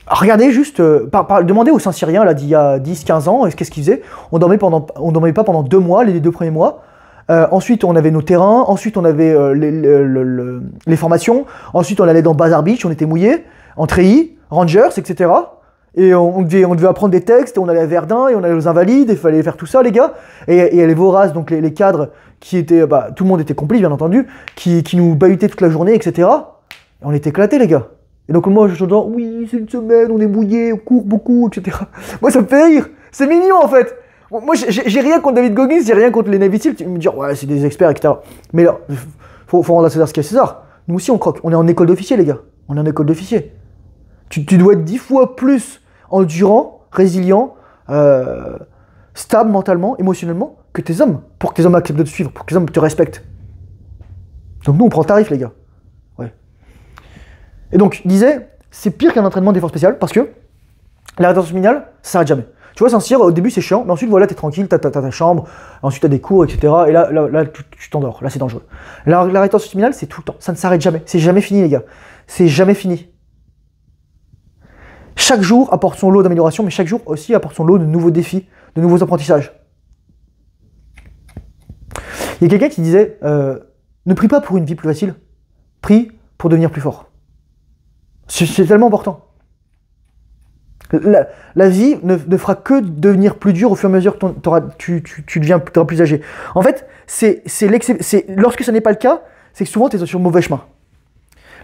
regardez juste, demandez aux Saint-Cyriens là d'il y a 10-15 ans, qu'est-ce qu'ils faisaient. On dormait pas pendant 2 mois, les 2 premiers mois. Ensuite, on avait nos terrains. Ensuite, on avait les formations. Ensuite, on allait dans Bazar Beach, on était mouillés, en treillis, Rangers, etc. Et on devait apprendre des textes, et on allait à Verdun, et on allait aux Invalides, il fallait faire tout ça, les gars. Et les voraces, donc les cadres, qui étaient, tout le monde était complice, bien entendu, qui nous bahutaient toute la journée, etc. Et on était éclatés, les gars. Et donc moi, je dis, oui, c'est une semaine, on est mouillés, on court beaucoup, etc. Moi, ça me fait rire. C'est mignon, en fait. Moi, j'ai rien contre David Goggins, j'ai rien contre les Navy Seals. Tu me dis, ouais, c'est des experts, etc. Mais là, faut rendre à César ce qu'il y a à César. Nous aussi, on croque. On est en école d'officier, les gars. On est en école d'officier. Tu dois être 10 fois plus endurant, résilient, stable mentalement, émotionnellement, que tes hommes. Pour que tes hommes acceptent de te suivre, pour que tes hommes te respectent. Donc nous, on prend tarif, les gars. Ouais. Et donc, il disait, c'est pire qu'un entraînement d'effort spécial, parce que la rétention minimale, ça s'arrête jamais. Tu vois, Saint-Cyr, au début c'est chiant, mais ensuite voilà, t'es tranquille, t'as ta chambre, ensuite t'as des cours, etc. Et là tu t'endors, là c'est dangereux. La rétention minimale, c'est tout le temps, ça ne s'arrête jamais, c'est jamais fini, les gars. C'est jamais fini. Chaque jour apporte son lot d'amélioration, mais chaque jour aussi apporte son lot de nouveaux défis, de nouveaux apprentissages. Il y a quelqu'un qui disait, ne prie pas pour une vie plus facile, prie pour devenir plus fort. C'est tellement important. La vie ne fera que devenir plus dure au fur et à mesure que tu deviendras plus âgé. En fait, lorsque ce n'est pas le cas, c'est que souvent tu es sur le mauvais chemin.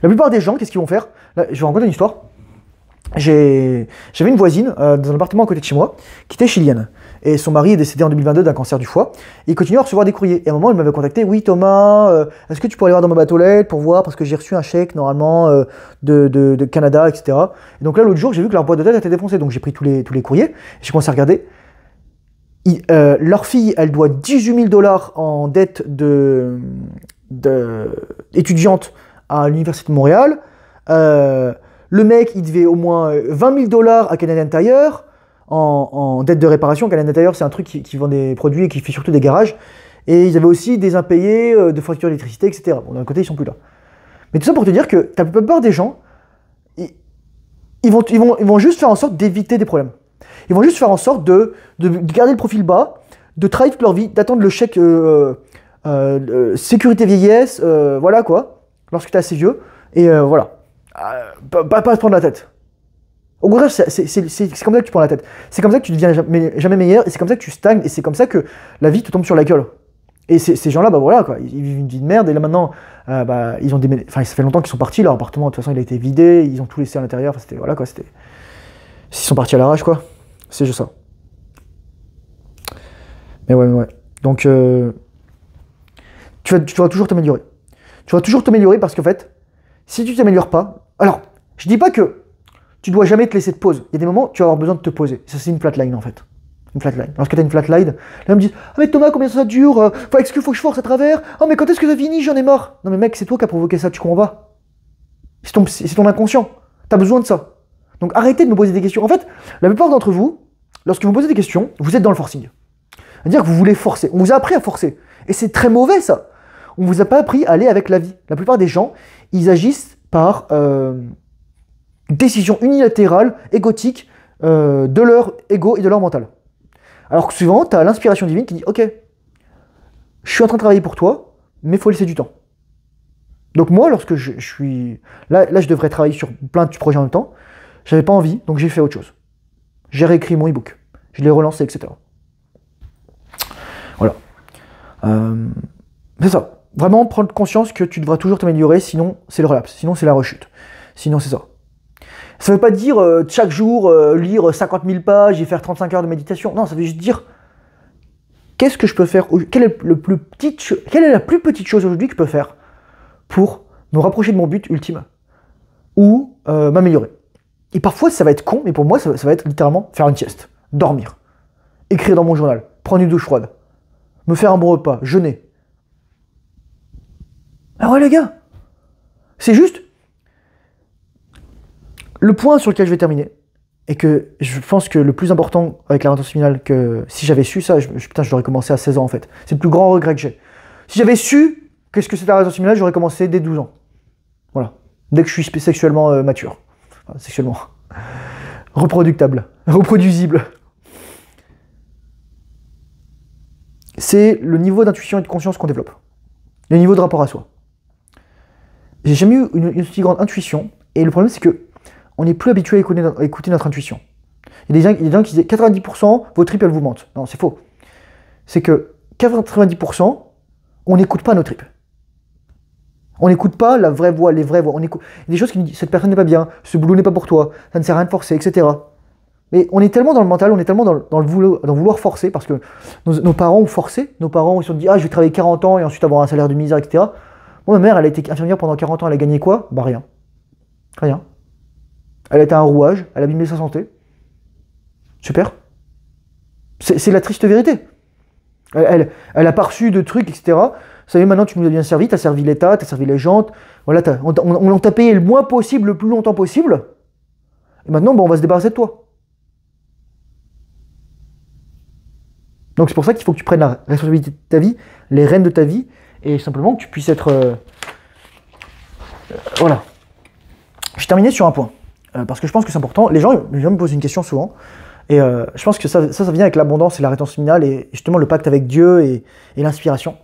La plupart des gens, qu'est-ce qu'ils vont faire? Là, je vais raconter une histoire. J'avais une voisine dans un appartement à côté de chez moi qui était chilienne. Et son mari est décédé en 2022 d'un cancer du foie. Et il continuait à recevoir des courriers. Et à un moment, elle m'avait contacté. Oui, Thomas, est-ce que tu pourrais aller voir dans ma boîte aux lettres pour voir? Parce que j'ai reçu un chèque, normalement, de Canada, etc. Et donc là, l'autre jour, j'ai vu que leur boîte aux lettres était défoncée. Donc j'ai pris tous les courriers. J'ai commencé à regarder. Leur fille, elle doit 18 000 $ en dette étudiante à l'Université de Montréal. Le mec, il devait au moins 20 000 $ à Canadian Tire en dette de réparation. Canadian Tire, c'est un truc qui vend des produits et qui fait surtout des garages. Et ils avaient aussi des impayés de factures d'électricité, etc. Bon, d'un côté, ils sont plus là. Mais tout ça pour te dire que la plupart des gens, ils vont juste faire en sorte d'éviter des problèmes. Ils vont juste faire en sorte de garder le profil bas, de travailler toute leur vie, d'attendre le chèque sécurité vieillesse, voilà quoi, lorsque tu es assez vieux. Et voilà. Pas se prendre la tête. Au contraire, c'est comme ça que tu prends la tête. C'est comme ça que tu deviens jamais meilleur, et c'est comme ça que tu stagnes, et c'est comme ça que la vie te tombe sur la gueule. Et ces gens-là, voilà, quoi, ils vivent une vie de merde, et là maintenant, ils ont ça fait longtemps qu'ils sont partis, leur appartement, de toute façon, il a été vidé, ils ont tout laissé à l'intérieur, c'était, voilà, quoi, ils sont partis à l'arrache, quoi. C'est juste ça. Mais ouais. Donc, tu vas toujours t'améliorer. Tu vas toujours t'améliorer parce qu'en fait, si tu t'améliores pas, alors, je dis pas que tu dois jamais te laisser de pause. Il y a des moments où tu vas avoir besoin de te poser. Ça, c'est une flatline, en fait. Une flatline. Lorsque tu as une flatline, là, on me dit, ah, mais Thomas, combien ça dure? Est-ce qu'il faut que je force à travers? Oh, mais quand est-ce que ça finit? J'en ai marre. Non, mais mec, c'est toi qui as provoqué ça, tu comprends pas? C'est ton inconscient. T'as besoin de ça. Donc, arrêtez de me poser des questions. En fait, la plupart d'entre vous, lorsque vous posez des questions, vous êtes dans le forcing. C'est-à-dire que vous voulez forcer. On vous a appris à forcer. Et c'est très mauvais, ça. On vous a pas appris à aller avec la vie. La plupart des gens, ils agissent par décision unilatérale, égotique, de leur ego et de leur mental. Alors que souvent, tu as l'inspiration divine qui dit « Ok, je suis en train de travailler pour toi, mais il faut laisser du temps. » Donc moi, lorsque je suis... Là, je devrais travailler sur plein de projets en même temps. J'avais pas envie, donc j'ai fait autre chose. J'ai réécrit mon e-book. Je l'ai relancé, etc. Voilà. C'est ça. Vraiment prendre conscience que tu devras toujours t'améliorer, sinon c'est le relapse, sinon c'est la rechute. Sinon c'est ça. Ça veut pas dire chaque jour lire 50 000 pages et faire 35 heures de méditation. Non, ça veut juste dire qu'est-ce que je peux faire, quelle est la plus petite chose aujourd'hui que je peux faire pour me rapprocher de mon but ultime ou m'améliorer. Et parfois ça va être con, mais pour moi ça va être littéralement faire une sieste, dormir, écrire dans mon journal, prendre une douche froide, me faire un bon repas, jeûner. Ah ouais les gars, c'est juste le point sur lequel je vais terminer, et que je pense que le plus important avec la rétention finale, que si j'avais su ça, putain, je l'aurais commencé à 16 ans en fait. C'est le plus grand regret que j'ai. Si j'avais su qu'est-ce que c'était la rétention finale, j'aurais commencé dès 12 ans. Voilà. Dès que je suis sexuellement mature. Enfin, sexuellement. reproductable, reproduisible. C'est le niveau d'intuition et de conscience qu'on développe. Le niveau de rapport à soi. J'ai jamais eu une aussi grande intuition, et le problème c'est que on n'est plus habitué à écouter notre intuition. Il y a des gens qui disent 90% vos tripes elles vous mentent. Non, c'est faux. C'est que 90% on n'écoute pas nos tripes. On n'écoute pas la vraie voix, les vraies voix. Il y a des choses qui nous disent cette personne n'est pas bien, ce boulot n'est pas pour toi, ça ne sert à rien de forcer, etc. Mais on est tellement dans le mental, on est tellement dans le vouloir forcer, parce que nos parents ont forcé, nos parents ils se sont dit ah je vais travailler 40 ans et ensuite avoir un salaire de misère, etc. Moi, ma mère, elle a été infirmière pendant 40 ans, elle a gagné quoi? Bah rien. Rien. Elle a été un rouage, elle a abîmé sa santé. Super. C'est la triste vérité. Elle a pas reçu de trucs, etc. Vous savez, maintenant tu nous as bien servi, t'as servi l'État, t'as servi les gens, voilà, on t'a payé le moins possible, le plus longtemps possible, et maintenant bon, on va se débarrasser de toi. Donc c'est pour ça qu'il faut que tu prennes la responsabilité de ta vie, les rênes de ta vie, et simplement que tu puisses être... voilà. Je vais terminer sur un point, parce que je pense que c'est important. Les gens me posent une question souvent, et je pense que ça vient avec l'abondance et la rétention finale, et justement le pacte avec Dieu et l'inspiration.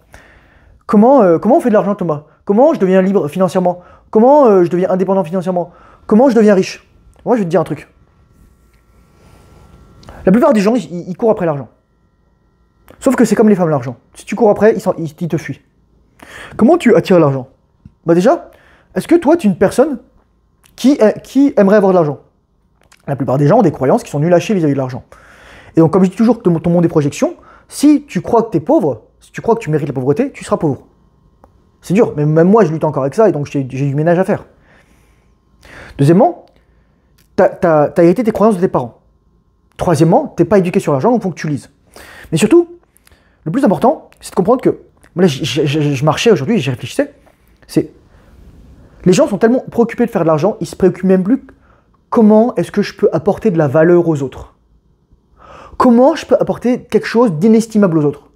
Comment on fait de l'argent, Thomas? Comment je deviens libre financièrement? Comment je deviens indépendant financièrement? Comment je deviens riche? Moi, je vais te dire un truc. La plupart des gens, ils courent après l'argent. Sauf que c'est comme les femmes, l'argent. Si tu cours après, ils te fuient. Comment tu attires l'argent? Bah déjà, est-ce que toi, tu es une personne qui aimerait avoir de l'argent? La plupart des gens ont des croyances qui sont nulles à chier vis-à-vis de l'argent. Et donc, comme je dis toujours, ton monde des projections, si tu crois que tu es pauvre, si tu crois que tu mérites la pauvreté, tu seras pauvre. C'est dur, mais même moi, je lutte encore avec ça, et donc j'ai du ménage à faire. Deuxièmement, t'as hérité tes croyances de tes parents. Troisièmement, t'es pas éduqué sur l'argent, donc il faut que tu lises. Mais surtout, le plus important, c'est de comprendre que, là, je marchais aujourd'hui et j'y réfléchissais, c'est, les gens sont tellement préoccupés de faire de l'argent, ils se préoccupent même plus comment est-ce que je peux apporter de la valeur aux autres. Comment je peux apporter quelque chose d'inestimable aux autres.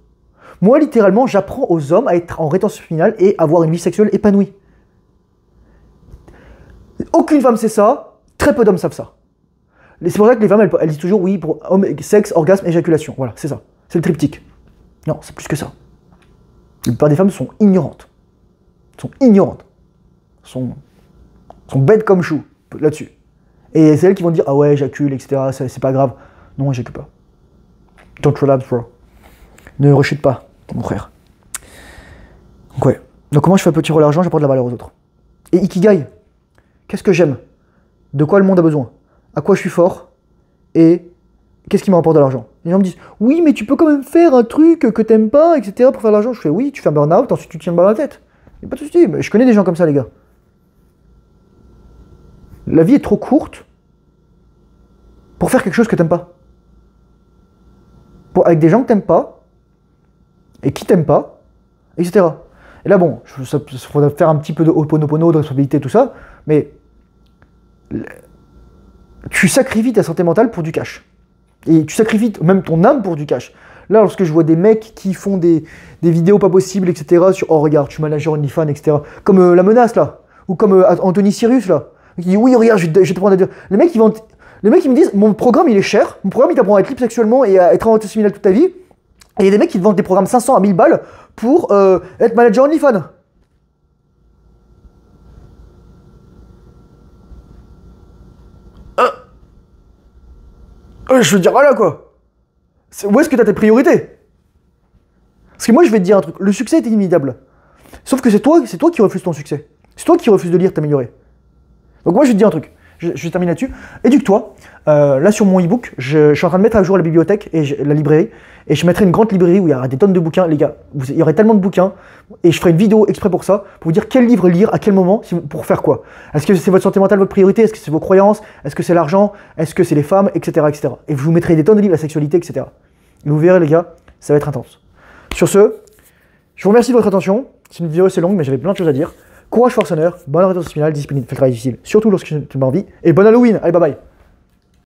Moi, littéralement, j'apprends aux hommes à être en rétention finale et avoir une vie sexuelle épanouie. Aucune femme sait ça, très peu d'hommes savent ça. C'est pour ça que les femmes, elles disent toujours oui pour homme, sexe, orgasme, éjaculation. Voilà, c'est ça. C'est le triptyque. Non, c'est plus que ça. La plupart des femmes sont ignorantes. Sont ignorantes. Sont bêtes comme chou, là-dessus. Et c'est elles qui vont dire ah ouais, j'éjacule, etc. C'est pas grave. Non, j'éjacule pas. Don't relapse, bro. Ne rechute pas, mon frère. Donc ouais. Donc comment je fais pour tirer l'argent, j'apporte de la valeur aux autres. Et Ikigai, qu'est-ce que j'aime? De quoi le monde a besoin? À quoi je suis fort? Et qu'est-ce qui me rapporte de l'argent? Les gens me disent oui, mais tu peux quand même faire un truc que t'aimes pas, etc. pour faire de l'argent. Je fais oui, tu fais un burn-out, ensuite tu tiens le bas à la tête. Y a pas de souci, mais je connais des gens comme ça, les gars. La vie est trop courte pour faire quelque chose que t'aimes pas. Avec des gens que t'aimes pas, et qui t'aiment pas, etc. Et là, bon, il faudrait faire un petit peu de ho'oponopono, de responsabilité, tout ça, mais tu sacrifies ta santé mentale pour du cash. Et tu sacrifies même ton âme pour du cash. Là, lorsque je vois des mecs qui font des vidéos pas possibles, etc., sur « Oh, regarde, je suis manager OnlyFans, etc. » Comme La Menace, là. Ou comme Anthony Cyrus, là. Qui dit « Oui, regarde, je vais te dire. » Les mecs, ils me disent « Mon programme, il est cher. Mon programme, il t'apprend à être libre sexuellement et à être en similaire toute ta vie. » Et il y a des mecs qui te vendent des programmes 500 à 1000 balles pour être manager OnlyFans. Je veux dire, voilà quoi. Où est-ce que tu as tes priorités? Parce que moi, je vais te dire un truc. Le succès est inimitable. Sauf que c'est toi qui refuses ton succès. C'est toi qui refuses de lire, t'améliorer. Donc moi, je vais te dire un truc. Je termine là-dessus. Éduque-toi. Là, sur mon e-book, je suis en train de mettre à jour la bibliothèque et la librairie. Et je mettrai une grande librairie où il y aura des tonnes de bouquins. Les gars, il y aurait tellement de bouquins. Et je ferai une vidéo exprès pour ça, pour vous dire quel livre lire, à quel moment, pour faire quoi. Est-ce que c'est votre santé mentale, votre priorité? Est-ce que c'est vos croyances? Est-ce que c'est l'argent? Est-ce que c'est les femmes? Etc., etc. Et je vous mettrai des tonnes de livres, la sexualité, etc. Et vous verrez, les gars, ça va être intense. Sur ce, je vous remercie de votre attention. C'est une vidéo assez longue, mais j'avais plein de choses à dire. Courage, force, honneur, bonne rétention finale, discipline, fait le travail difficile, surtout lorsque tu n'as pas envie. Et bon Halloween! Allez, bye bye!